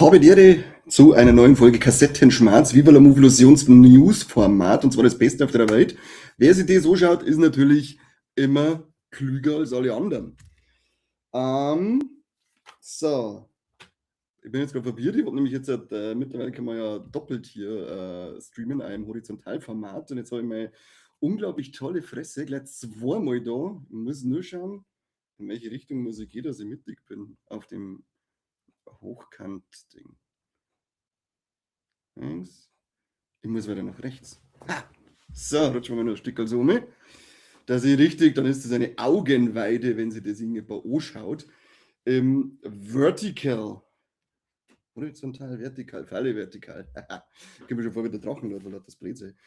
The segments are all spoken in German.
Habe die Ehre zu einer neuen Folge Kassettenschmerz, Viva la Movilusions News Format, und zwar das Beste auf der Welt. Wer sich das so schaut, ist natürlich immer klüger als alle anderen. So, ich bin jetzt gerade verwirrt. Ich habe nämlich jetzt mittlerweile kann man ja doppelt hier streamen in einem Horizontalformat, und jetzt habe ich meine unglaublich tolle Fresse gleich zweimal da. Ich muss nur schauen, in welche Richtung muss ich gehen, dass ich mittig bin auf dem Hochkant-Ding. Links. Ich muss weiter nach rechts. Ha! So, rutschen wir mal noch ein Stück so um. Da sehe ich richtig, dann ist das eine Augenweide, wenn sie das irgendwie anschaut. Vertical. Horizontal, vertikal, Falle vertikal. Ich kann mir schon vor, wie der Drachen läuft, weil das Blödsinn.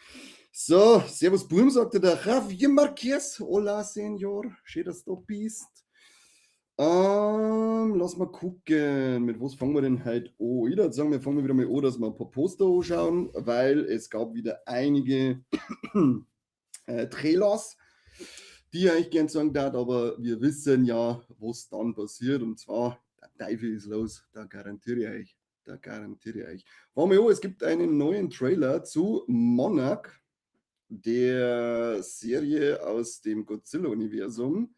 So, servus Burm, sagte der Javier Marquez. Hola, Senor. Schön, dass du bist. Lass mal gucken, mit was fangen wir denn heute an? Ich würde sagen, wir fangen wieder mal an, dass wir ein paar Poster anschauen, weil es gab wieder einige Trailers, die ich eigentlich gern sagen darf, aber wir wissen ja, was dann passiert, und zwar, der Teufel ist los, da garantiere ich euch. Fangen wir an, es gibt einen neuen Trailer zu Monarch, der Serie aus dem Godzilla-Universum.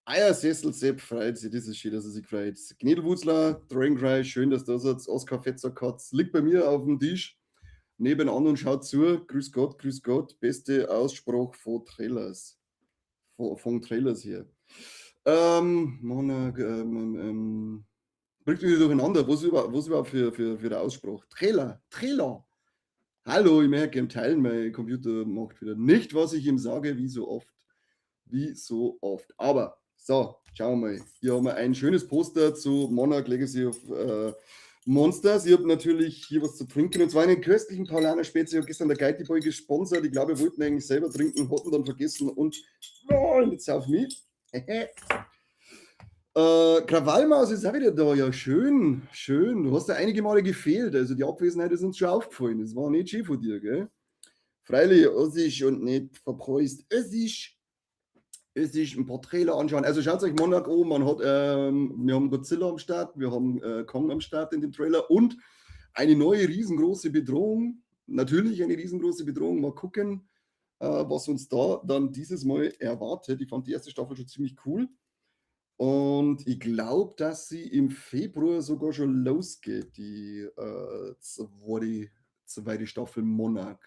Eiersessel Sepp freut sich, das ist schön, dass er sich freut. Gnädelwurzler, Dragoncry, schön, dass du da seid. Oskar Fetzerkatz liegt bei mir auf dem Tisch nebenan und schaut zu. Grüß Gott, beste Aussprache von Trailers. Von Trailers hier. Monarch, bringt mich durcheinander. Was überhaupt für der Aussprache? Trailer. Hallo, ich merke im Teilen, mein Computer macht wieder nicht, was ich ihm sage, wie so oft. Aber so, schauen wir mal. Hier haben wir ein schönes Poster zu Monarch Legacy of Monsters. Ich habe natürlich hier was zu trinken, und zwar einen köstlichen Paulaner Spezi. Ich habe gestern der Geiti Boy gesponsert. Ich glaube, wir wollten eigentlich selber trinken, hatten dann vergessen, und jetzt auf mich. Krawallmaus ist auch wieder da. Ja, schön. Du hast ja einige Male gefehlt. Also die Abwesenheit ist uns schon aufgefallen. Das war nicht schön von dir, gell? Freilich, Ossisch und nicht verpreust. Össisch ein paar Trailer anschauen. Also schaut euch Monarch an. Wir haben Godzilla am Start, wir haben Kong am Start in dem Trailer und eine neue riesengroße Bedrohung. Natürlich eine riesengroße Bedrohung. Mal gucken, was uns da dann dieses Mal erwartet. Ich fand die erste Staffel schon ziemlich cool. Und ich glaube, dass sie im Februar sogar schon losgeht, die zweite Staffel Monarch.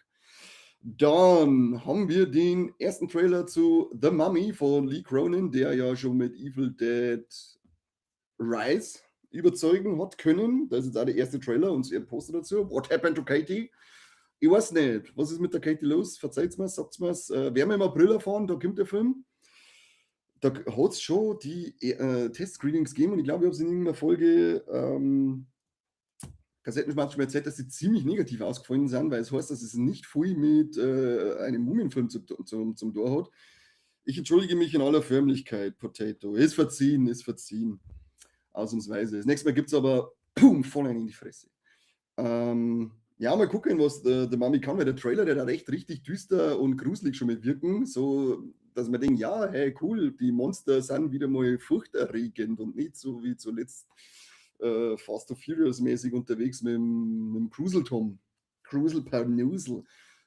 Dann haben wir den ersten Trailer zu The Mummy von Lee Cronin, der ja schon mit Evil Dead Rise überzeugen hat können. Das ist jetzt auch der erste Trailer und ihr Poster dazu. What happened to Katie? Ich weiß nicht. Was ist mit der Katie los? Verzeiht's mir, sagt's mir. Werden wir im April erfahren, da kommt der Film. Da hat es schon die Test-Screenings gegeben, und ich glaube, ich habe es in irgendeiner Folge Kassettenschmerz schon erzählt, dass sie ziemlich negativ ausgefallen sind, weil es heißt, dass es nicht viel mit einem Mumienfilm zum Tor hat. Ich entschuldige mich in aller Förmlichkeit, Potato. Ist verziehen. Ausnahmsweise. Das nächste Mal gibt es aber voll einen in die Fresse. Ja, mal gucken, was der Mami kann, weil der Trailer, der da recht richtig düster und gruselig schon mitwirken, so dass man denkt, ja, hey, cool, die Monster sind wieder mal furchterregend und nicht so wie zuletzt Fast and Furious mäßig unterwegs mit dem Cruisel Tom. Cruisel per Nusel.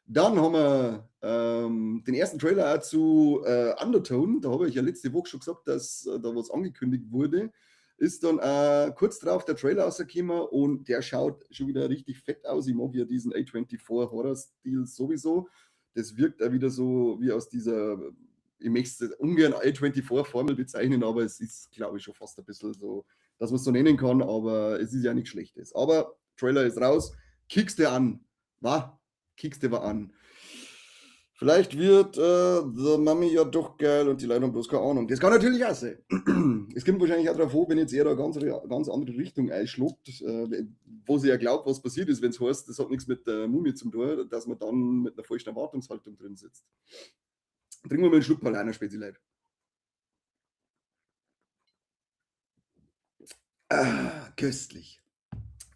Dann haben wir den ersten Trailer auch zu Undertone. Da habe ich ja letzte Woche schon gesagt, dass da was angekündigt wurde. Ist dann kurz drauf der Trailer rausgekommen, und der schaut schon wieder richtig fett aus. Ich mag ja diesen A24 Horror-Stil sowieso. Das wirkt auch wieder so wie aus dieser, ich möchte es ungern A24-Formel bezeichnen, aber es ist, glaube ich, schon fast ein bisschen so, dass man es so nennen kann, aber es ist ja nichts Schlechtes. Aber Trailer ist raus, kickst du an. Kickst du an. Vielleicht wird The Mummy ja doch geil und die Leute haben bloß keine Ahnung. Das kann natürlich auch sein. Es kommt wahrscheinlich auch darauf an, wenn jetzt er da ganz andere Richtung einschluckt, wo sie ja glaubt, was passiert ist, wenn es heißt, das hat nichts mit der Mumie zu tun, dass man dann mit einer falschen Erwartungshaltung drin sitzt. Trinken wir mal einen Schluck Paulaner Spezi, Leute. Köstlich.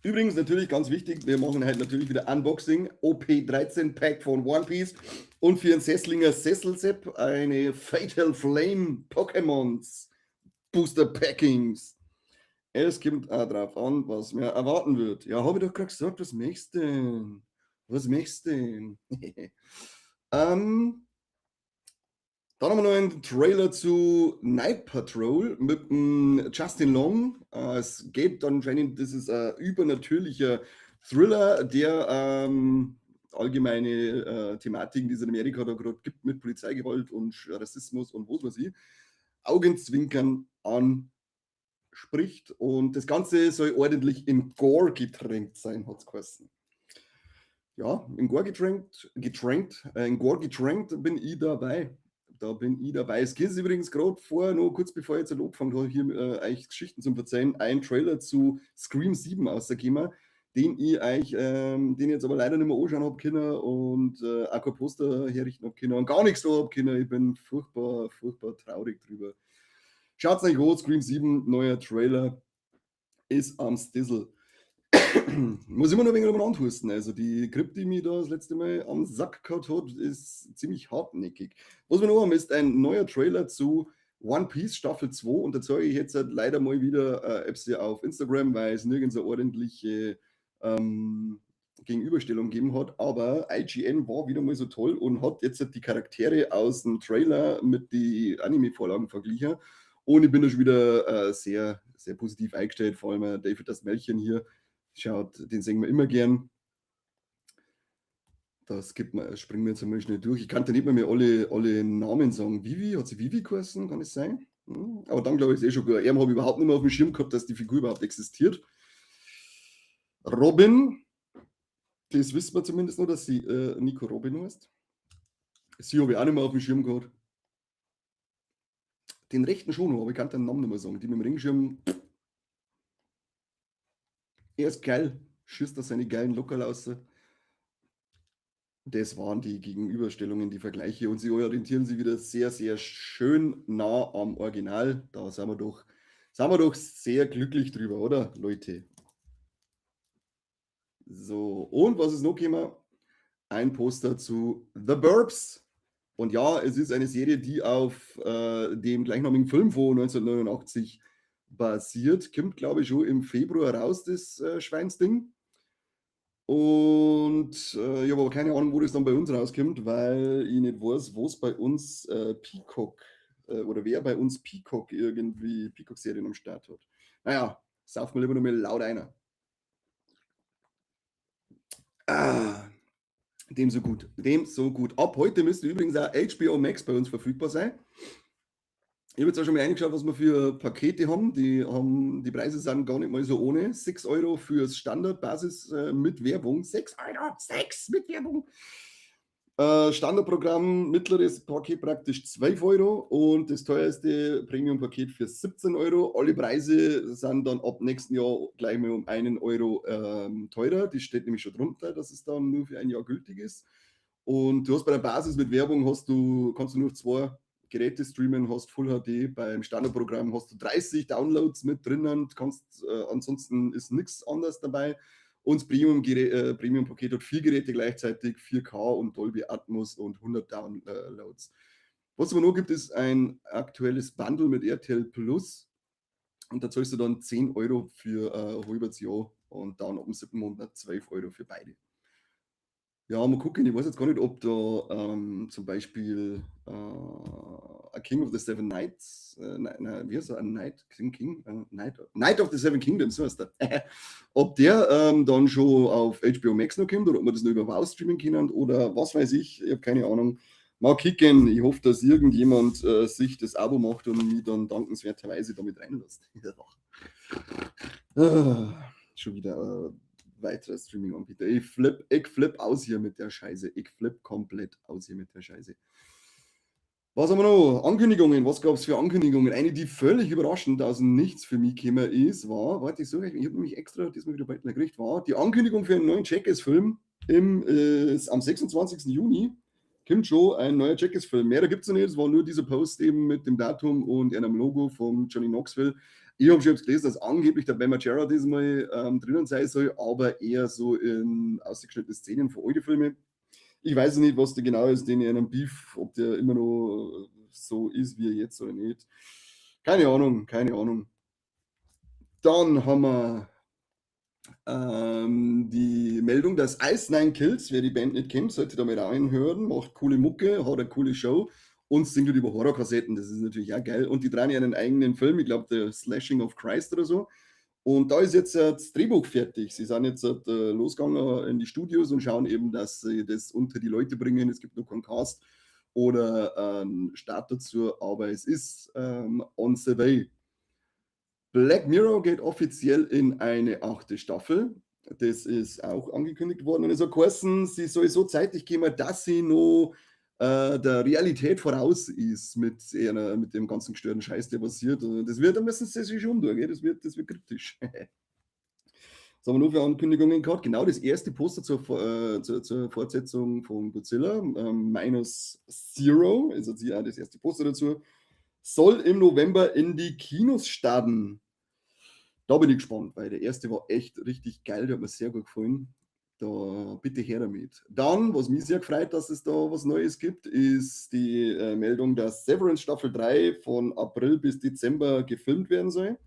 Übrigens natürlich ganz wichtig, wir machen halt natürlich wieder Unboxing, OP13 Pack von One Piece, und für einen Sesslinger Sesselsepp eine Fatal Flame Pokémons Booster Packings. Es kommt auch drauf an, was man erwarten wird. Ja, habe ich doch gerade gesagt, was möchtest du denn? Was möchtest du denn? ähm, Dann haben wir noch einen Trailer zu Night Patrol mit dem Justin Long. Es geht dann anscheinend, das ist ein übernatürlicher Thriller, der allgemeine Thematiken, die es in Amerika da gerade gibt, mit Polizeigewalt und Rassismus und was weiß ich, Augenzwinkern anspricht. Und das Ganze soll ordentlich in Gore getränkt sein, hat es geheißen. Ja, in Gore in Gore getränkt bin ich dabei. Da bin ich dabei. Es geht übrigens gerade vor, nur kurz bevor ich jetzt angefangen habe, hier euch Geschichten zu erzählen, ein Trailer zu Scream 7 ausgegeben, den ich jetzt aber leider nicht mehr anschauen habe können und auch kein Poster herrichten habe können und gar nichts da habe können. Ich bin furchtbar, furchtbar traurig drüber. Schaut euch an, Scream 7, neuer Trailer, ist am Stissel. Muss immer noch ein wenig drüber anhusten. Also die Grippe, die mich da das letzte Mal am Sack gehabt hat, ist ziemlich hartnäckig. Was wir noch haben, ist ein neuer Trailer zu One Piece Staffel 2 und da zeige ich jetzt halt leider mal wieder Apps auf Instagram, weil es nirgends eine ordentliche Gegenüberstellung gegeben hat. Aber IGN war wieder mal so toll und hat jetzt halt die Charaktere aus dem Trailer mit den Anime-Vorlagen verglichen. Und ich bin da schon wieder sehr, sehr positiv eingestellt, vor allem David das Männchen hier. Schaut, den singen wir immer gern. Das springen wir jetzt einmal schnell durch. Ich kann da nicht mehr alle Namen sagen. Vivi, hat sie Vivi geheißen? Kann es sein? Aber dann glaube ich, ist eh schon gut. Er habe ich überhaupt nicht mehr auf dem Schirm gehabt, dass die Figur überhaupt existiert. Robin, das wissen wir zumindest noch, dass sie Nico Robin heißt. Sie habe ich auch nicht mehr auf dem Schirm gehabt. Den rechten schon noch, aber ich kann den Namen nicht mehr sagen. Die mit dem Ringschirm. Er ist geil. Schießt da seine geilen Lockerl aus. Das waren die Gegenüberstellungen, die Vergleiche und sie orientieren sich wieder sehr, sehr schön nah am Original. Da sind wir doch sehr glücklich drüber, oder Leute? So, und was ist noch gekommen? Ein Poster zu The Burbs. Und ja, es ist eine Serie, die auf dem gleichnamigen Film von 1989 basiert. Kommt, glaube ich, schon im Februar raus, das Schweinsding. Und ich habe aber keine Ahnung, wo das dann bei uns rauskommt, weil ich nicht weiß, wo es bei uns Peacock oder wer bei uns Peacock-Serien am Start hat. Naja, sauf mal lieber noch mal laut einer. Ah, dem so gut, dem so gut. Ab heute müsste übrigens auch HBO Max bei uns verfügbar sein. Ich habe jetzt auch schon mal reingeschaut, was wir für Pakete haben. Die Preise sind gar nicht mal so ohne. 6 Euro fürs Standardbasis mit Werbung. 6 Euro, 6 mit Werbung. Standardprogramm, mittleres Paket praktisch 12 Euro und das teuerste Premium-Paket für 17 Euro. Alle Preise sind dann ab nächsten Jahr gleich mal um 1 Euro teurer. Das steht nämlich schon drunter, dass es dann nur für ein Jahr gültig ist. Und du hast bei der Basis mit Werbung, kannst du nur 2 Geräte streamen, hast Full HD. Beim Standardprogramm hast du 30 Downloads mit drinnen. Ansonsten ist nichts anderes dabei. Und das Premium-Paket hat 4 Geräte gleichzeitig, 4K und Dolby Atmos und 100 Downloads. Was es aber noch gibt, ist ein aktuelles Bundle mit RTL Plus. Und da zahlst du dann 10 Euro für ein halbes Jahr und dann ab dem 7. Monat 12 Euro für beide. Ja, mal gucken, ich weiß jetzt gar nicht, ob da zum Beispiel A King of the Seven Knights, wie heißt er, A Night of the Seven Kingdoms, so heißt der. Ob der dann schon auf HBO Max noch kommt oder ob man das nur über Wow streamen können oder was weiß ich habe keine Ahnung. Mal kicken, ich hoffe, dass irgendjemand sich das Abo macht und mich dann dankenswerterweise damit reinlässt. Schon wieder weiterer Streaming-Anbieter. Ich flip aus hier mit der Scheiße. Ich flip komplett aus hier mit der Scheiße. Was haben wir noch? Ankündigungen. Was gab es für Ankündigungen? Eine, die völlig überraschend aus dem Nichts für mich gekommen ist, warte, ich habe nämlich extra diesmal wieder bald gekriegt, war die Ankündigung für einen neuen Jackass-Film am 26. Juni. Kommt schon ein neuer Jackass-Film. Mehr gibt es noch nicht. Es war nur dieser Post eben mit dem Datum und einem Logo von Johnny Knoxville. Ich habe schon gelesen, dass angeblich der Ben Margera diesmal drinnen sein soll, aber eher so in ausgeschnittene Szenen von alten Filmen. Ich weiß nicht, was der genau ist, den in einem Beef, ob der immer noch so ist, wie er jetzt oder nicht. Keine Ahnung, keine Ahnung. Dann haben wir die Meldung, dass Ice Nine Kills, wer die Band nicht kennt, sollte da mal reinhören, macht coole Mucke, hat eine coole Show und singt über Horrorkassetten, das ist natürlich auch geil. Und die drehen ja einen eigenen Film, ich glaube, der Slashing of Christ oder so. Und da ist jetzt das Drehbuch fertig. Sie sind jetzt losgegangen in die Studios und schauen eben, dass sie das unter die Leute bringen. Es gibt noch keinen Cast oder einen Start dazu, aber es ist on the way. Black Mirror geht offiziell in eine 8. Staffel. Das ist auch angekündigt worden. Und es hat geheißen, sie soll so zeitig gehen, dass sie noch der Realität voraus ist mit dem ganzen gestörten Scheiß, der passiert. Und das wird, da müssen sie sich schon durch. Das wird kritisch. Was haben wir noch für Ankündigungen gehabt? Genau, das erste Poster zur Fortsetzung von Godzilla, Minus Zero, ist jetzt hier auch das erste Poster dazu, soll im November in die Kinos starten. Da bin ich gespannt, weil der erste war echt richtig geil, der hat mir sehr gut gefallen. Da bitte her damit. Dann, was mich sehr gefreut, dass es da was Neues gibt, ist die Meldung, dass Severance Staffel 3 von April bis Dezember gefilmt werden soll.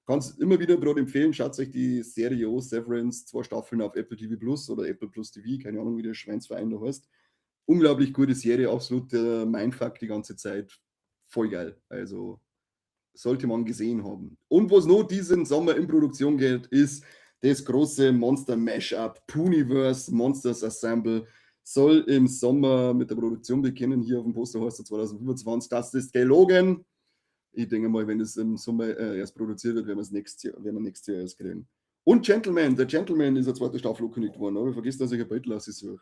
Kannst immer wieder gerade empfehlen, schaut euch die Serie an, Severance, 2 Staffeln auf Apple TV Plus oder Apple Plus TV, keine Ahnung, wie der Schweinsverein da heißt. Unglaublich gute Serie, absolut Mindfuck die ganze Zeit. Voll geil. Also sollte man gesehen haben. Und was noch diesen Sommer in Produktion geht, ist das große Monster Mashup Puniverse Monsters Assemble. Soll im Sommer mit der Produktion beginnen. Hier auf dem Poster heißt es 2025. Das ist gelogen. Ich denke mal, wenn es im Sommer erst produziert wird, werden wir nächstes Jahr erst kriegen. Und Gentleman, der Gentleman ist eine 2. Staffel angekündigt worden, aber vergiss, dass ich ein Bild lasse, so.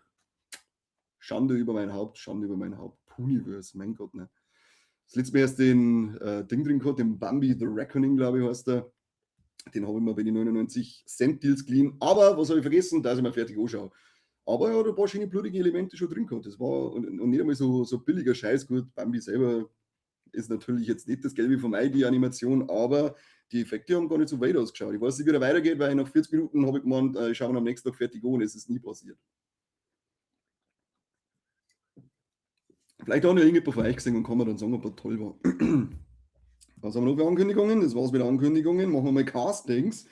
Schande über mein Haupt, Schande über mein Haupt. Puniverse, mein Gott, ne. Das letzte Mal erst den Ding drin gehabt, den Bambi The Reckoning, glaube ich, heißt der. Den habe ich mir bei den 99 Cent Deals geliehen. Aber was habe ich vergessen, dass ich mir fertig anschaue. Aber er hat ein paar schöne blutige Elemente schon drin gehabt. Das war und nicht einmal so billiger Scheiß. Gut, Bambi selber ist natürlich jetzt nicht das Gelbe vom Ei, die Animation, aber die Effekte haben gar nicht so weit ausgeschaut. Ich weiß nicht, wie der weitergeht, weil nach 40 Minuten habe ich gemeint, ich schaue am nächsten Tag fertig an und es ist nie passiert. Vielleicht auch noch irgendjemand von euch gesehen und kann man dann sagen, ob er toll war. Was haben wir noch für Ankündigungen? Das war's mit Ankündigungen. Machen wir mal Castings.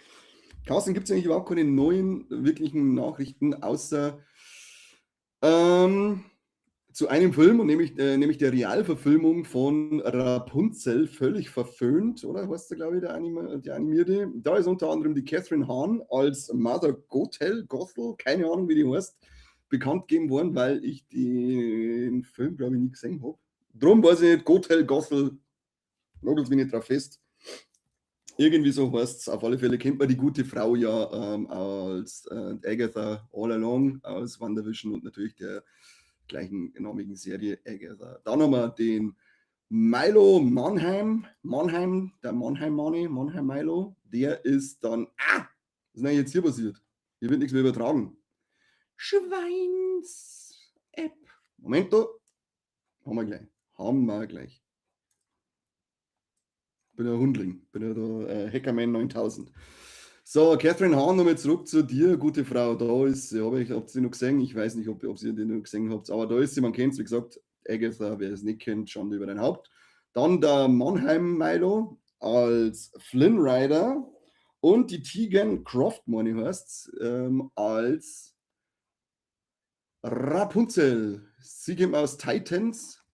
Casting gibt es eigentlich überhaupt keine neuen wirklichen Nachrichten, außer zu einem Film, und nämlich der Realverfilmung von Rapunzel, völlig verföhnt, oder? Heißt der, glaube ich, der Animierte. Da ist unter anderem die Catherine Hahn als Mother Gothel, keine Ahnung, wie die heißt, bekannt gegeben worden, weil ich den Film, glaube ich, nie gesehen habe. Drum weiß ich nicht, Gothel, nagelt mich nicht drauf fest. Irgendwie so heißt es. Auf alle Fälle kennt man die gute Frau ja als Agatha All Along aus WandaVision und natürlich der gleichnamigen Serie Agatha. Dann haben wir den Milo Mannheim, der Mannheim Milo, der ist dann, was ist denn jetzt hier passiert? Hier wird nichts mehr übertragen. Schweins-App. Moment, haben wir gleich. Bin ein Hundling, bin ja der Hackerman 9000. So, Catherine Hahn, nochmal zurück zu dir, gute Frau. Da ist sie, habt sie noch gesehen? Ich weiß nicht, ob ihr den noch gesehen habt, aber da ist sie, man kennt es, wie gesagt, Agatha, wer es nicht kennt, Schande über dein Haupt. Dann der Mannheim Milo als Flynn Rider und die Tegan Croft, meine ich heißt, als Rapunzel. Sie kommt aus Titans.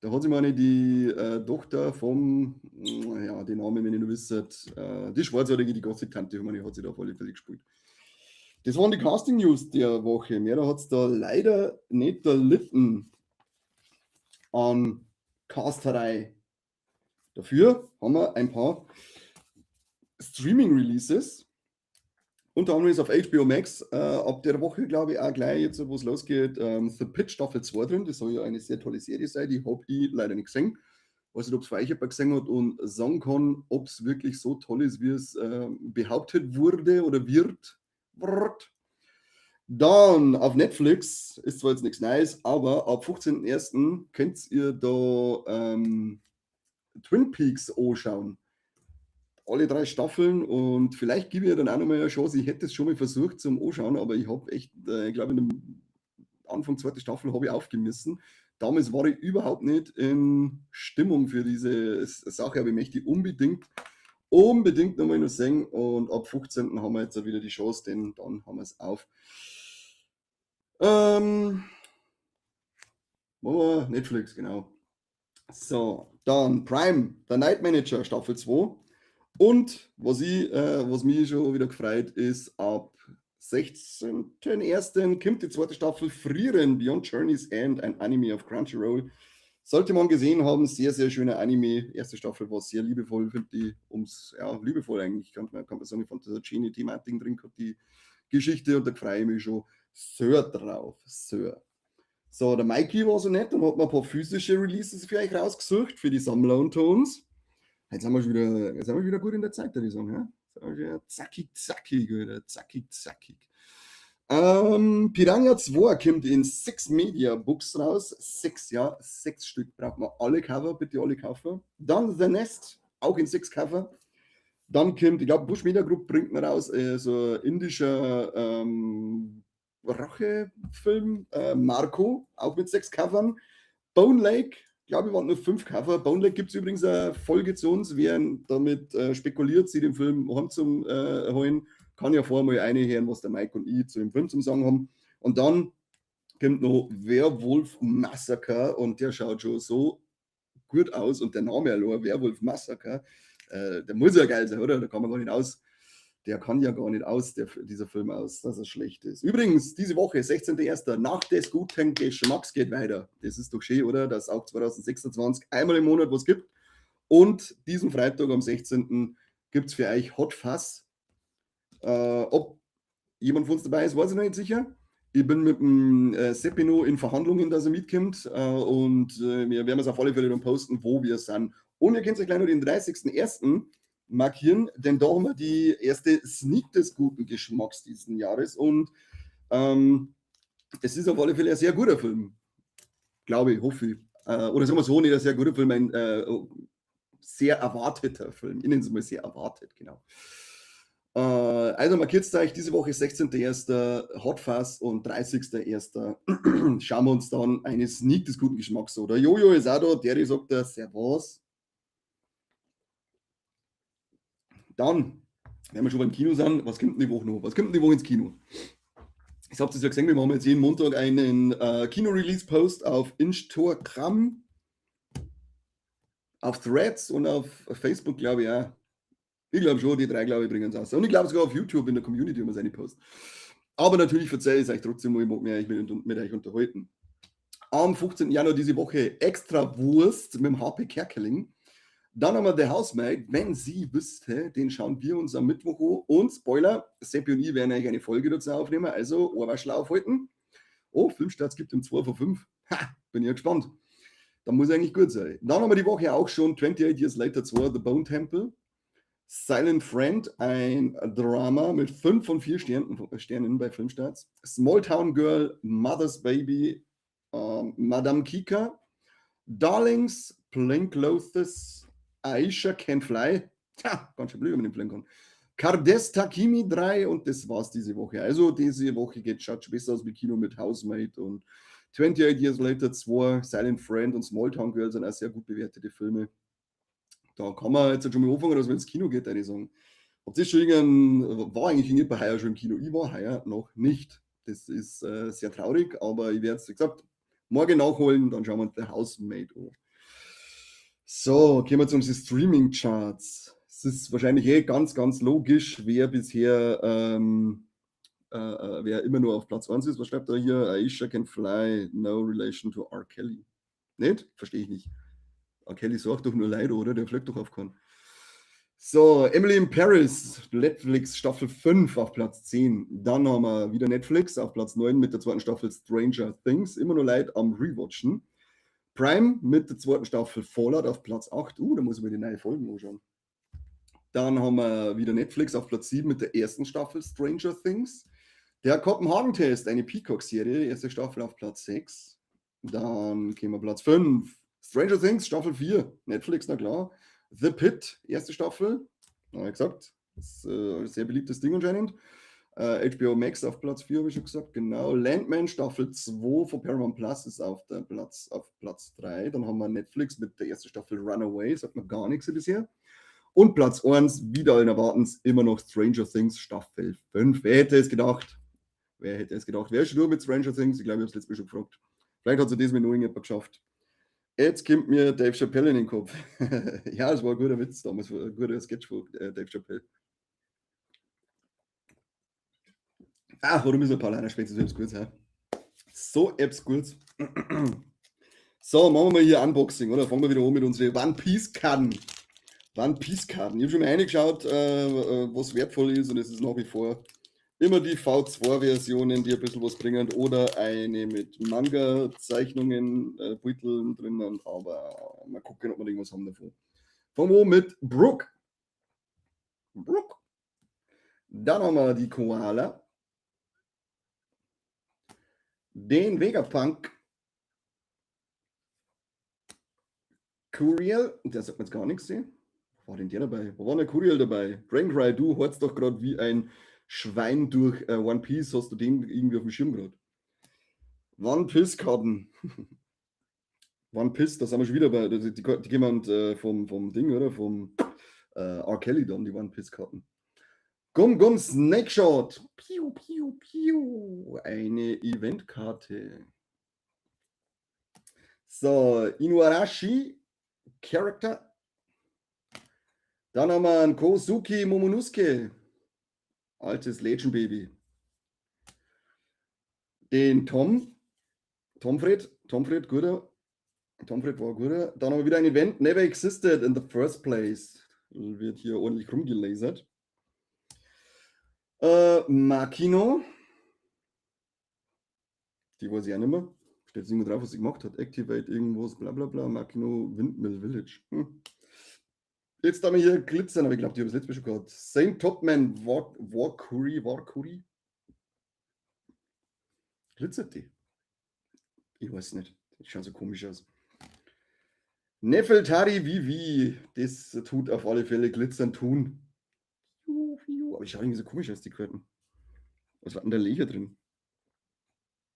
Da hat sich meine die Tochter vom, ja, den Namen, wenn ihr nur wisst, die Schwarzhaarige, die Gothic-Tante, meine, hat sie da auf alle Fälle gespielt. Das waren die Casting-News der Woche. Mehr hat es da leider nicht erlitten an Casterei. Dafür haben wir ein paar Streaming-Releases. Unter anderem ist auf HBO Max ab der Woche, glaube ich, auch gleich jetzt, wo es losgeht, The Pitch Staffel 2 drin. Das soll ja eine sehr tolle Serie sein. Die habe ich leider nicht gesehen. Ich weiß nicht, ob es für euch jemand gesehen hat und sagen kann, ob es wirklich so toll ist, wie es behauptet wurde oder wird. Dann auf Netflix ist zwar jetzt nichts Neues, aber ab 15.01. könnt ihr da Twin Peaks anschauen. Alle 3 Staffeln und vielleicht gebe ich dann auch nochmal eine Chance. Ich hätte es schon mal versucht zum Anschauen, aber ich habe echt, ich glaube, in dem Anfang 2. Staffel habe ich aufgemessen. Damals war ich überhaupt nicht in Stimmung für diese Sache, aber ich möchte unbedingt unbedingt nochmal noch sehen. Und ab 15. haben wir jetzt wieder die Chance, denn dann haben wir es auf. Netflix, genau. So, dann Prime, der Night Manager, Staffel 2. Und was mich schon wieder gefreut ist, ab 16.01. kommt die zweite Staffel Frieren, Beyond Journey's End, ein Anime auf Crunchyroll. Sollte man gesehen haben, sehr, sehr schöner Anime. Erste Staffel war sehr liebevoll, finde ich, liebevoll eigentlich, kann man sagen, von der Genie-Thematik drin hat die Geschichte und da freue ich mich schon sehr drauf, sehr. So, der Mikey war so nett und hat mir ein paar physische Releases für euch rausgesucht, für die Sammler unter uns. Jetzt sind wir wieder gut in der Zeit, würde ich sagen. Ja? Zackig, zackig, oder zackig, zackig. Piranha 2 kommt in 6 Media Books raus. 6, ja, 6 Stück braucht man alle Cover, bitte alle kaufen. Dann The Nest, auch in 6 Cover. Dann kommt, ich glaube, Bush Media Group bringt man raus, so ein indischer Rachefilm, Marco, auch mit 6 Covern. Bone Lake, glaube ich, waren nur 5 Cover. Bone Lake gibt es übrigens eine Folge zu uns, wer damit spekuliert, sie den Film heim zum holen, kann ja vorher mal eine hören, was der Mike und ich zu dem Film zum Sagen haben. Und dann kommt noch Werwolf Massacre und der schaut schon so gut aus und der Name allein, Werwolf Massacre, der muss ja geil sein, oder? Da kann man gar nicht aus. Der kann ja gar nicht aus, dieser Film aus, dass er schlecht ist. Übrigens, diese Woche, 16.01. nach des guten Geschmacks geht weiter. Das ist doch schön, oder? Dass auch 2026 einmal im Monat was gibt. Und diesen Freitag am 16. gibt es für euch Hot Fuzz. Ob jemand von uns dabei ist, weiß ich noch nicht sicher. Ich bin mit dem Seppino in Verhandlungen, dass er mitkommt. Und wir werden es auf alle Fälle dann posten, wo wir sind. Und ihr könnt euch gleich noch den 30.01. markieren, denn da haben wir die erste Sneak des guten Geschmacks diesen Jahres. Und es ist auf alle Fälle ein sehr guter Film. Glaube ich, hoffe ich. Oder sagen wir so, nicht ein sehr guter Film, ein sehr erwarteter Film. Ich nenne es mal sehr erwartet, genau. Also markiert euch diese Woche 16.01. Hot Fuzz und 30.01. schauen wir uns dann eine Sneak des guten Geschmacks an. Der Jojo ist auch da, der sagt da Servus. Dann, wenn wir schon beim Kino sind, was kommt denn die Woche noch? Was kommt denn die Woche ins Kino? Ich habe das ja gesehen, wir machen jetzt jeden Montag einen Kino-Release-Post auf Instagram, auf Threads und auf Facebook, glaube ich auch. Ich glaube schon, die 3, glaube ich, bringen es aus. Und ich glaube sogar auf YouTube in der Community immer seine Post. Aber natürlich verzeihe ich es euch trotzdem, ich mag mich mit euch unterhalten. Am 15. Januar diese Woche extra Wurst mit dem HP Kerkeling. Dann haben wir The Housemaid. Wenn sie wüsste, den schauen wir uns am Mittwoch an. Und Spoiler, Seppi und ich werden eigentlich eine Folge dazu aufnehmen. Also Ohrwaschel aufhalten. Oh, Filmstarts gibt im 2 von 5. Ha, bin ich gespannt. Da muss eigentlich gut sein. Dann haben wir die Woche auch schon 28 Years Later 2, The Bone Temple. Silent Friend, ein Drama mit 5 von 4 Sternen bei Filmstarts. Small Town Girl, Mother's Baby, Madame Kika, Darlings, Plain Clothes, Aisha Can Fly. Tja, ganz schön blöd, wenn man den fliegen kann. Kardes Takimi 3 und das war's diese Woche. Also diese Woche schaut schon besser aus wie Kino mit Housemaid und 28 Years Later 2, Silent Friend und Small Town Girl sind auch sehr gut bewertete Filme. Da kann man jetzt schon mal anfangen, dass man ins Kino geht, würde ich sagen. Ob das schon war eigentlich nicht bei heuer schon im Kino. Ich war heuer noch nicht. Das ist sehr traurig, aber ich werde es, wie gesagt, morgen nachholen, dann schauen wir uns The Housemaid an. So, kommen wir zu unseren Streaming-Charts. Es ist wahrscheinlich ganz, ganz logisch, wer bisher, wer immer nur auf Platz 1 ist. Was schreibt er hier? Aisha Can Fly, no relation to R. Kelly. Nicht? Verstehe ich nicht. R. Kelly sagt doch nur Leid, oder? Der fliegt doch auf keinen. So, Emily in Paris, Netflix Staffel 5 auf Platz 10. Dann haben wir wieder Netflix auf Platz 9 mit der zweiten Staffel Stranger Things. Immer nur Leid am Rewatchen. Prime mit der zweiten Staffel Fallout auf Platz 8. Da muss ich mir die neue Folgen anschauen. Dann haben wir wieder Netflix auf Platz 7 mit der ersten Staffel Stranger Things. Der Kopenhagen-Test, eine Peacock-Serie, erste Staffel auf Platz 6. Dann kommen wir Platz 5. Stranger Things, Staffel 4, Netflix, na klar. The Pit, erste Staffel, wie gesagt, ist ein sehr beliebtes Ding anscheinend. HBO Max auf Platz 4, habe ich schon gesagt, genau. Landman, Staffel 2 von Paramount Plus ist auf Platz 3. Dann haben wir Netflix mit der ersten Staffel Runaway, sagt man gar nichts bisher. Und Platz 1, wieder allen Erwartens, immer noch Stranger Things Staffel 5. Wer hätte es gedacht? Wer hätte es gedacht? Wer ist schon durch mit Stranger Things? Ich glaube, ich habe es letztes Mal schon gefragt. Vielleicht hat es das mit noch irgendjemand geschafft. Jetzt kommt mir Dave Chappelle in den Kopf. Ja, es war ein guter Witz damals, ein guter Sketch von Dave Chappelle. Ach, warum ist ein Paulaner Spätzle selbst gut? So etwas gut. So, machen wir mal hier Unboxing, oder? Fangen wir wieder an mit unseren One Piece Karten. One Piece Karten. Ich habe schon mal reingeschaut, was wertvoll ist, und es ist nach wie vor immer die V2-Versionen, die ein bisschen was bringen, oder eine mit Manga-Zeichnungen, Beuteln drinnen, aber mal gucken, ob wir irgendwas haben davon. Fangen wir mit Brook. Brook. Dann haben wir die Koala. Den Vegapunk. Curiel, der sagt mir jetzt gar nichts sehen. Wo war denn der dabei? Wo war der Curiel dabei? Drancry, du horzt doch gerade wie ein Schwein durch One Piece. Hast du den irgendwie auf dem Schirm gerade? One Piece Karten. One Piece, da sind wir schon wieder bei. Die jemand vom Ding, oder? Vom R. Kelly dann, die One Piece Karten. Gum Snake Shot. Piu, piu, piu. Eine Eventkarte. So, Inuarashi Character. Dann haben wir einen Kosuki Momonosuke. Altes Legend-Baby. Den Tomfred, guter. Tomfred war guter. Dann haben wir wieder ein Event, never existed in the first place. Wird hier ordentlich rumgelasert. Makino. Die weiß ich auch nicht mehr. Steht irgendwo drauf, was sie gemacht hat. Activate irgendwas, bla bla bla. Makino Windmill Village. Jetzt haben wir hier Glitzern, aber ich glaube, die habe ich das letzte Mal schon gehabt. Saint Topman Warkuri. Glitzert die? Ich weiß nicht. Die schauen so komisch aus. Nefeltari Vivi. Das tut auf alle Fälle glitzern tun. Aber ich schaue irgendwie so komisch aus, die Karten. Was war denn da Lecher drin?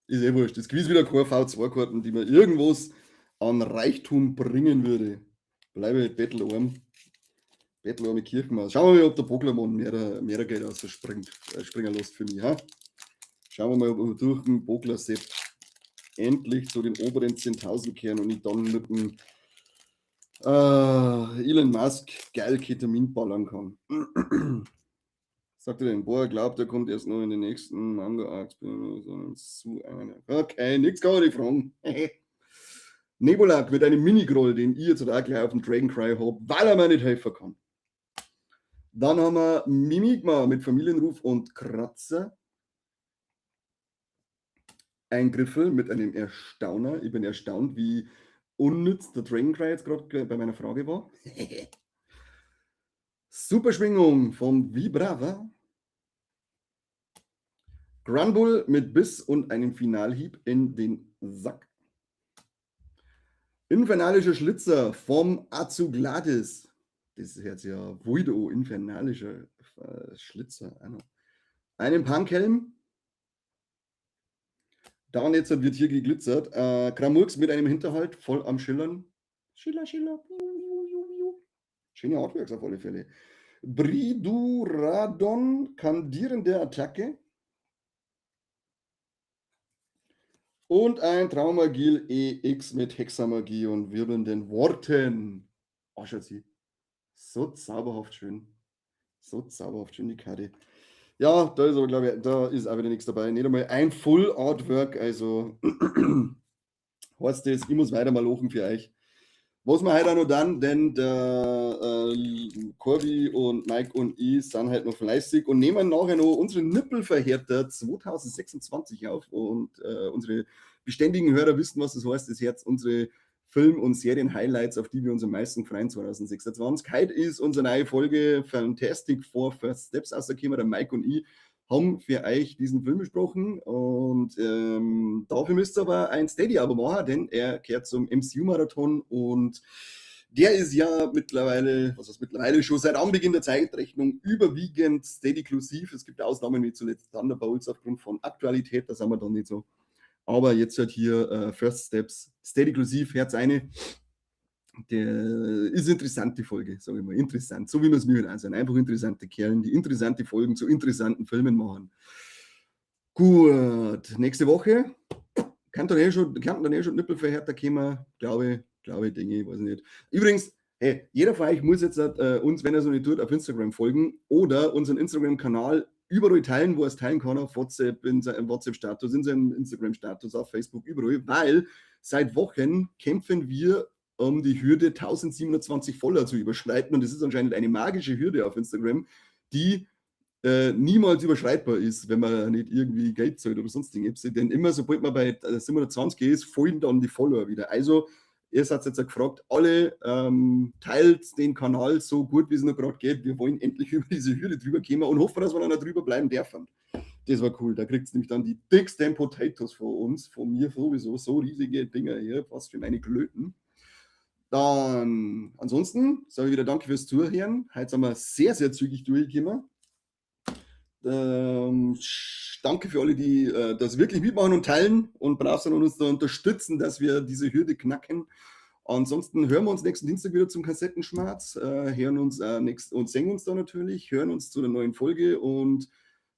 Ist eh wurscht. Das gewiss wieder keine V2-Karten, die mir irgendwas an Reichtum bringen würde. Bleibe bettelarm. Bettelarme Kirchenmaus. Schauen wir mal, ob der Pokémon mehr Geld aus springen lässt für mich. Ha? Schauen wir mal, ob wir durch den Bogler-Set endlich zu den oberen 10.000 kehren und ich dann mit dem Elon Musk geil Ketamin ballern kann. Sagt er denn, boah, glaubt, er kommt erst noch in den nächsten Manga-Arcs. Okay, nix kann ich fragen. Nebulak mit einem Mini-Groll, den ich jetzt auch gleich auf dem Dragoncry habe, weil er mir nicht helfen kann. Dann haben wir Mimigma mit Familienruf und Kratzer. Ein Griffel mit einem Erstauner. Ich bin erstaunt, wie unnütz der Dragoncry jetzt gerade bei meiner Frage war. Superschwingung von Vibrava. Grunbull mit Biss und einem Finalhieb in den Sack. Infernalischer Schlitzer vom Azugladis. Das ist jetzt ja Voido, infernalischer Schlitzer. Einen Punkhelm. Dann jetzt wird hier geglitzert. Kramurks mit einem Hinterhalt, voll am Schillern. Schiller. Schöne Artworks auf alle Fälle. Briduradon, kandierende Attacke. Und ein Traumagil EX mit Hexamagie und wirbelnden Worten. Oh, schaut sie. So zauberhaft schön. Die Karte. Ja, da ist aber, glaube ich, da ist auch wieder nichts dabei. Nicht einmal ein Full Artwork, also heißt das, ich muss weiter mal lochen für euch. Was wir heute auch noch dann, denn der Corby und Mike und ich sind halt noch fleißig und nehmen nachher noch unsere Nippelverhärter 2026 auf. Und unsere beständigen Hörer wissen, was das heißt. Das Herz, unsere Film- und Serien-Highlights, auf die wir uns am meisten freuen 2026. Heute ist unsere neue Folge Fantastic Four First Steps rausgekommen. Der Mike und ich haben für euch diesen Film besprochen und dafür müsst ihr aber ein Steady-Abo machen, denn er gehört zum MCU-Marathon und der ist ja mittlerweile schon seit Anbeginn der Zeitrechnung überwiegend Steady-klusiv. Es gibt Ausnahmen wie zuletzt Thunderbolts aufgrund von Aktualität, da sind wir dann nicht so. Aber jetzt halt hier First Steps Steady-klusiv, Herz eine. Der ist interessant, die Folge, sage ich mal. Interessant, so wie wir es mir halt auch sind. Einfach interessante Kerlen, die interessante Folgen zu interessanten Filmen machen. Gut, nächste Woche kann dann eh schon Nippelverhärter kommen, denke ich, weiß nicht. Übrigens, hey, jeder von euch muss jetzt uns, wenn er es noch nicht tut, auf Instagram folgen oder unseren Instagram-Kanal überall teilen, wo er es teilen kann, auf WhatsApp, in seinem WhatsApp-Status, in seinem Instagram-Status, auf Facebook, überall, weil seit Wochen kämpfen wir um die Hürde 1720 Follower zu überschreiten und das ist anscheinend eine magische Hürde auf Instagram, die niemals überschreitbar ist, wenn man nicht irgendwie Geld zahlt oder sonst irgendwas. Denn immer, sobald man bei 720 ist, fallen dann die Follower wieder. Also, ihr seid jetzt gefragt, alle teilt den Kanal so gut, wie es noch gerade geht. Wir wollen endlich über diese Hürde drüber kommen und hoffen, dass wir dann noch drüber bleiben dürfen. Das war cool. Da kriegt es nämlich dann die dicksten Potatoes von uns, von mir sowieso, so riesige Dinger hier, fast für meine Klöten. Dann, ansonsten sage ich wieder danke fürs Zuhören. Heute sind wir sehr, sehr zügig durchgekommen. Danke für alle, die das wirklich mitmachen und teilen und brav und uns da unterstützen, dass wir diese Hürde knacken. Ansonsten hören wir uns nächsten Dienstag wieder zum Kassettenschmerz, hören uns und singen uns da natürlich, hören uns zu der neuen Folge und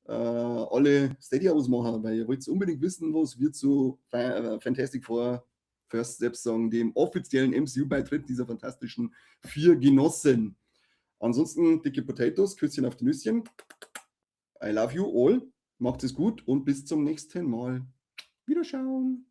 alle Steady-Abos machen, weil ihr wollt unbedingt wissen, was wir zu Fantastic Four First Steps sagen, dem offiziellen MCU-Beitritt dieser fantastischen 4 Genossen. Ansonsten dicke Potatoes, Küsschen auf die Nüsschen. I love you all. Macht es gut und bis zum nächsten Mal. Wiederschauen.